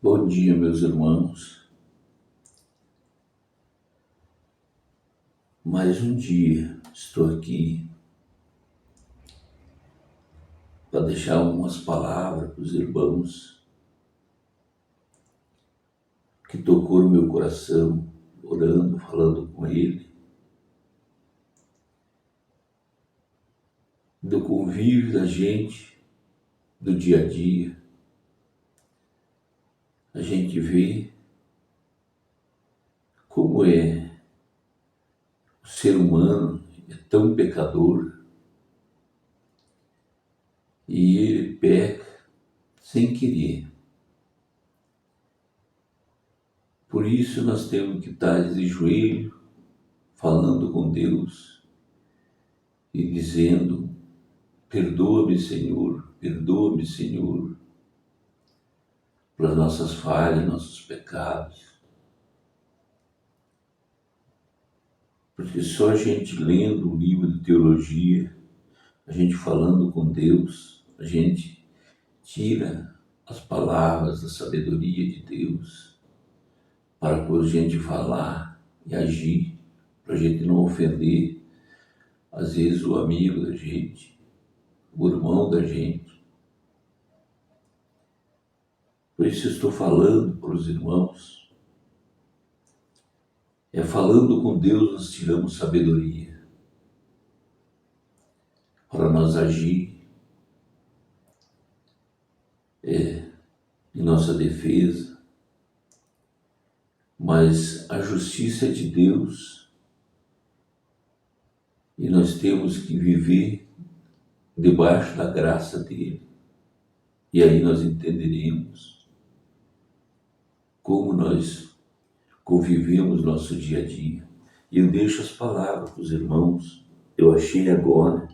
Bom dia, meus irmãos. Mais um dia estou aqui para deixar algumas palavras para os irmãos que tocou no meu coração, orando, falando com ele, do convívio da gente, do dia a dia. A gente vê como é o ser humano, é tão pecador, e ele peca sem querer. Por isso nós temos que estar de joelho, falando com Deus e dizendo: perdoa-me, Senhor, pelas nossas falhas, nossos pecados. Porque só a gente lendo um livro de teologia, a gente falando com Deus, a gente tira as palavras da sabedoria de Deus para a gente falar e agir, para a gente não ofender, às vezes, o amigo da gente, o irmão da gente. Por isso eu estou falando para os irmãos. É falando com Deus nós tiramos sabedoria para nós agir em nossa defesa. Mas a justiça é de Deus e nós temos que viver debaixo da graça dele. E aí nós entenderemos como nós convivemos nosso dia a dia. E eu deixo as palavras para os irmãos. Eu achei agora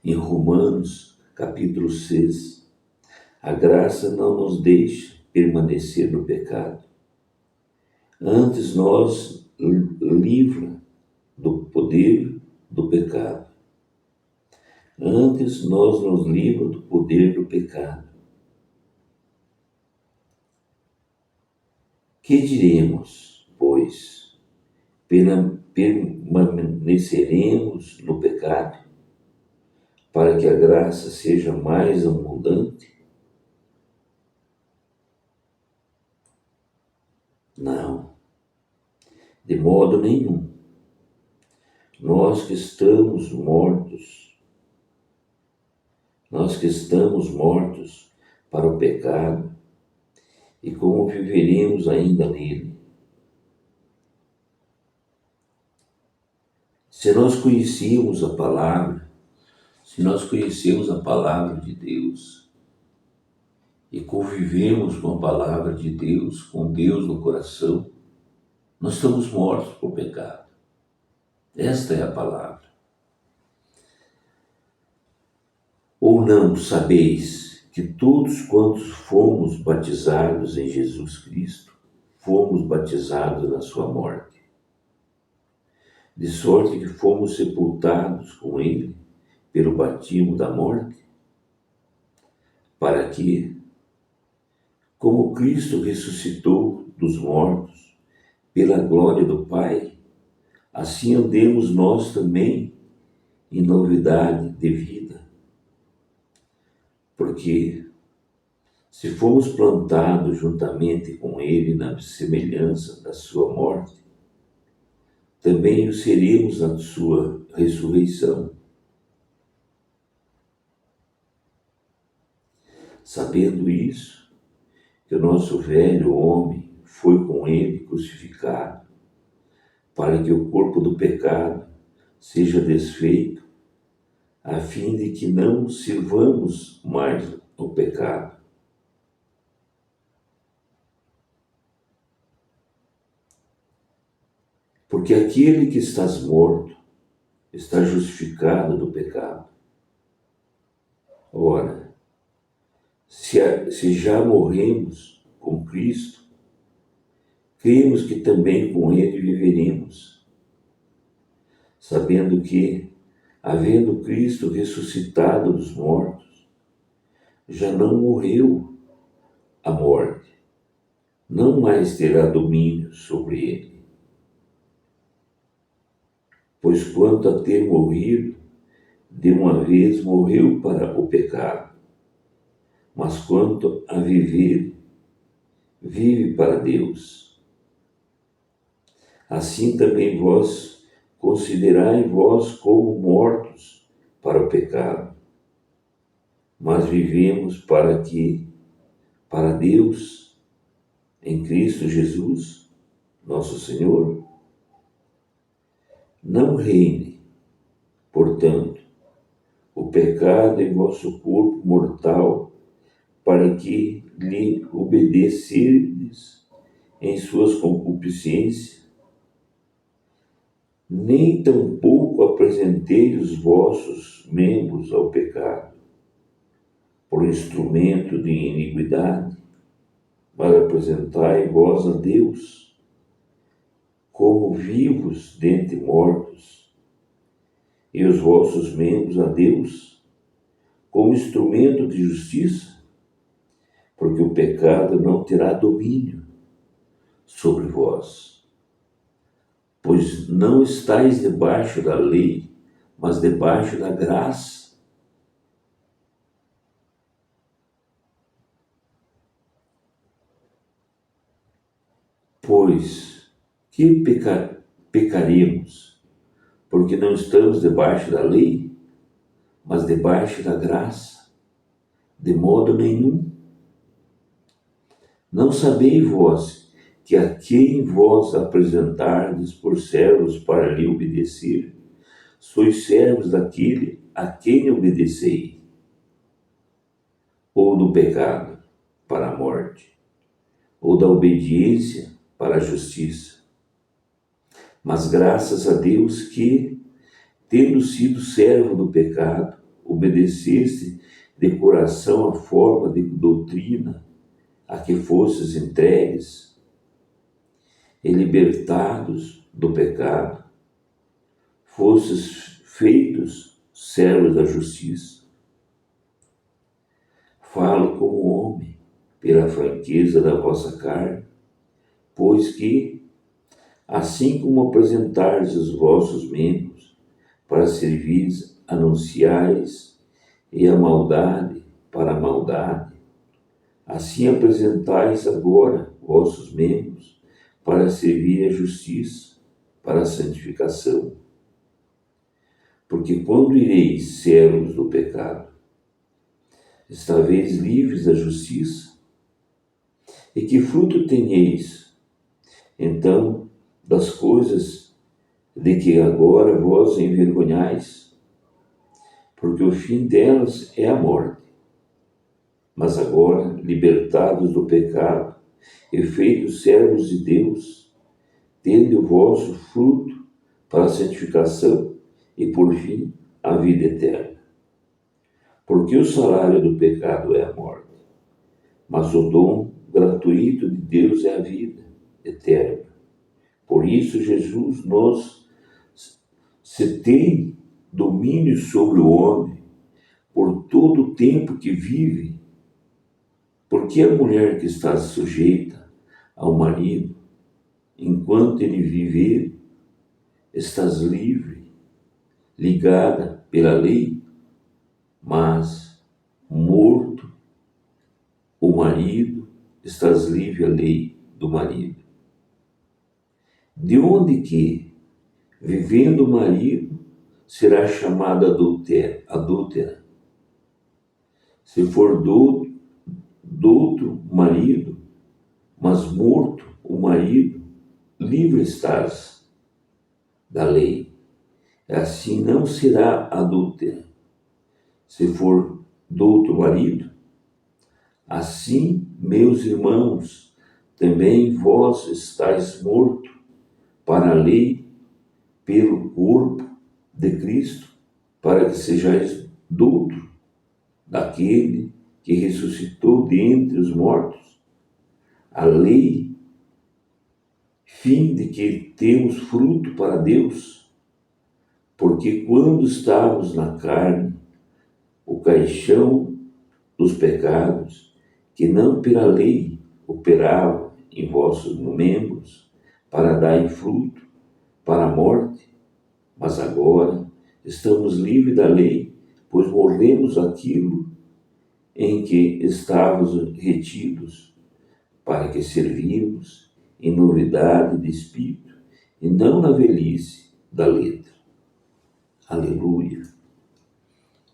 em Romanos capítulo 6. A graça não nos deixa permanecer no pecado. Antes nos livra do poder do pecado. Antes nos livra do poder do pecado. Que diremos, pois? Permaneceremos no pecado para que a graça seja mais abundante? Não, de modo nenhum. Nós que estamos mortos para o pecado, e como viveremos ainda nele? Se nós conhecemos a palavra de Deus e convivemos com a palavra de Deus, com Deus no coração, nós estamos mortos para o pecado. Esta é a palavra. Ou não sabeis que todos quantos fomos batizados em Jesus Cristo, fomos batizados na sua morte? De sorte que fomos sepultados com ele pelo batismo da morte, para que, como Cristo ressuscitou dos mortos pela glória do Pai, assim andemos nós também em novidade de vida. Porque se fomos plantados juntamente com ele na semelhança da sua morte, também o seremos na sua ressurreição. Sabendo isso, que o nosso velho homem foi com ele crucificado, para que o corpo do pecado seja desfeito, a fim de que não sirvamos mais ao pecado. Porque aquele que estás morto está justificado do pecado. Ora, se já morremos com Cristo, cremos que também com ele viveremos, sabendo que, havendo Cristo ressuscitado dos mortos, já não morreu a morte. não mais terá domínio sobre ele. Pois quanto a ter morrido, de uma vez morreu para o pecado, mas quanto a viver, vive para Deus. Assim também vós considerai vós como mortos para o pecado, mas vivemos para Deus, em Cristo Jesus, nosso Senhor. Não reine, portanto, o pecado em vosso corpo mortal, para que lhe obedeceres em suas concupiscências, nem tampouco apresenteis os vossos membros ao pecado, por instrumento de iniquidade, mas apresentai vós a Deus como vivos dentre mortos, e os vossos membros a Deus como instrumento de justiça, porque o pecado não terá domínio sobre vós, pois não estáis debaixo da lei, mas debaixo da graça. Pois que pecaremos, porque não estamos debaixo da lei, mas debaixo da graça? De modo nenhum. Não sabeis vós que a quem vós apresentardes por servos para lhe obedecer, sois servos daquele a quem obedecei, ou do pecado para a morte, ou da obediência para a justiça. Mas graças a Deus que, tendo sido servo do pecado, obedeceste de coração a forma de doutrina a que fostes entregues, e libertados do pecado, fostes feitos servos da justiça. Falo como homem, pela franqueza da vossa carne, pois que, assim como apresentais os vossos membros para servir, anunciais, e a maldade para a maldade, assim apresentais agora vossos membros para servir a justiça, para a santificação. Porque quando ireis servos do pecado, estareis livres da justiça? E que fruto tenheis, então, das coisas de que agora vós envergonhais? Porque o fim delas é a morte. Mas agora, libertados do pecado e feitos servos de Deus, tende o vosso fruto para a santificação e, por fim, a vida eterna. Porque o salário do pecado é a morte, mas o dom gratuito de Deus é a vida eterna. Por isso, Jesus se tem domínio sobre o homem por todo o tempo que vive. Porque a mulher que está sujeita ao marido, enquanto ele viver, estás livre, ligada pela lei, mas morto o marido, estás livre à lei do marido. De onde que, vivendo o marido, será chamada adúltera? Se for do outro marido, mas morto o marido, livre estás da lei. Assim não será adúltera, se for do outro marido. Assim, meus irmãos, também vós estáis mortos para a lei, pelo corpo de Cristo, para que sejais douto daquele que ressuscitou dentre os mortos. A lei, fim de que temos fruto para Deus, porque quando estávamos na carne, o caixão dos pecados, que não pela lei operava em vossos membros, para darem fruto para a morte, mas agora estamos livres da lei, pois morremos aquilo em que estávamos retidos, para que servimos em novidade de espírito e não na velhice da letra. Aleluia!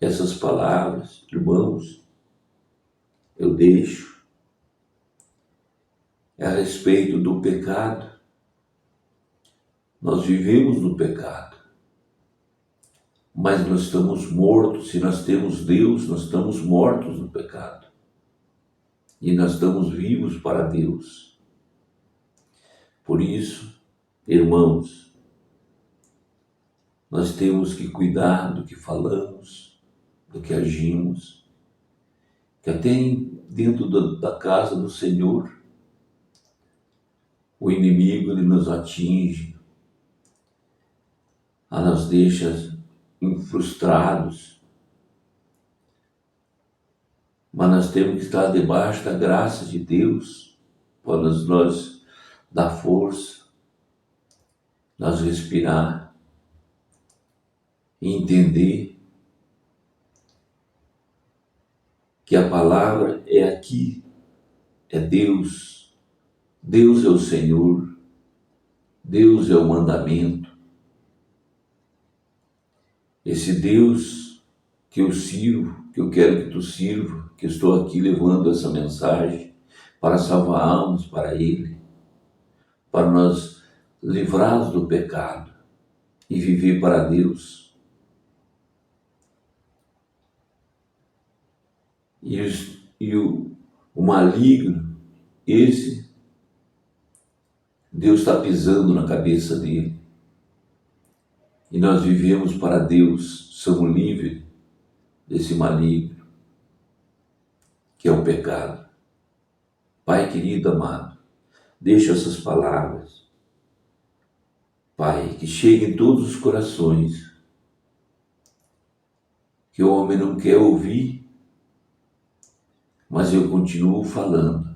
Essas palavras, irmãos, eu deixo a respeito do pecado. Nós vivemos no pecado, mas nós estamos mortos. Se nós temos Deus, nós estamos mortos no pecado. E nós estamos vivos para Deus. Por isso, irmãos, nós temos que cuidar do que falamos, do que agimos, que até dentro da casa do Senhor, o inimigo ele nos atinge, nos deixa frustrados, mas nós temos que estar debaixo da graça de Deus para nós dar força, nós respirar e entender que a palavra é aqui, é Deus, Deus é o Senhor, Deus é o mandamento. Esse Deus que eu sirvo, que eu quero que tu sirva, que eu estou aqui levando essa mensagem para salvar almas para Ele, para nós livrarmos do pecado e viver para Deus. O maligno, esse, Deus está pisando na cabeça dele. E nós vivemos para Deus, somos livres desse maligno, que é o pecado. Pai querido, amado, deixa essas palavras, Pai, que cheguem em todos os corações, que o homem não quer ouvir, mas eu continuo falando,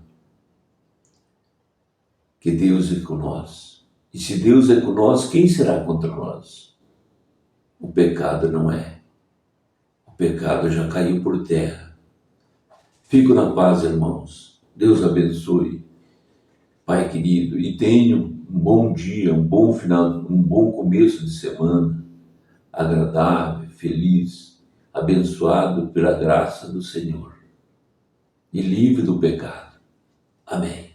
que Deus é com nós. E se Deus é com nós, quem será contra nós? O pecado não é. O pecado já caiu por terra. Fico na paz, irmãos. Deus abençoe. Pai querido, e tenham um bom dia, um bom final, um bom começo de semana, agradável, feliz, abençoado pela graça do Senhor e livre do pecado. Amém.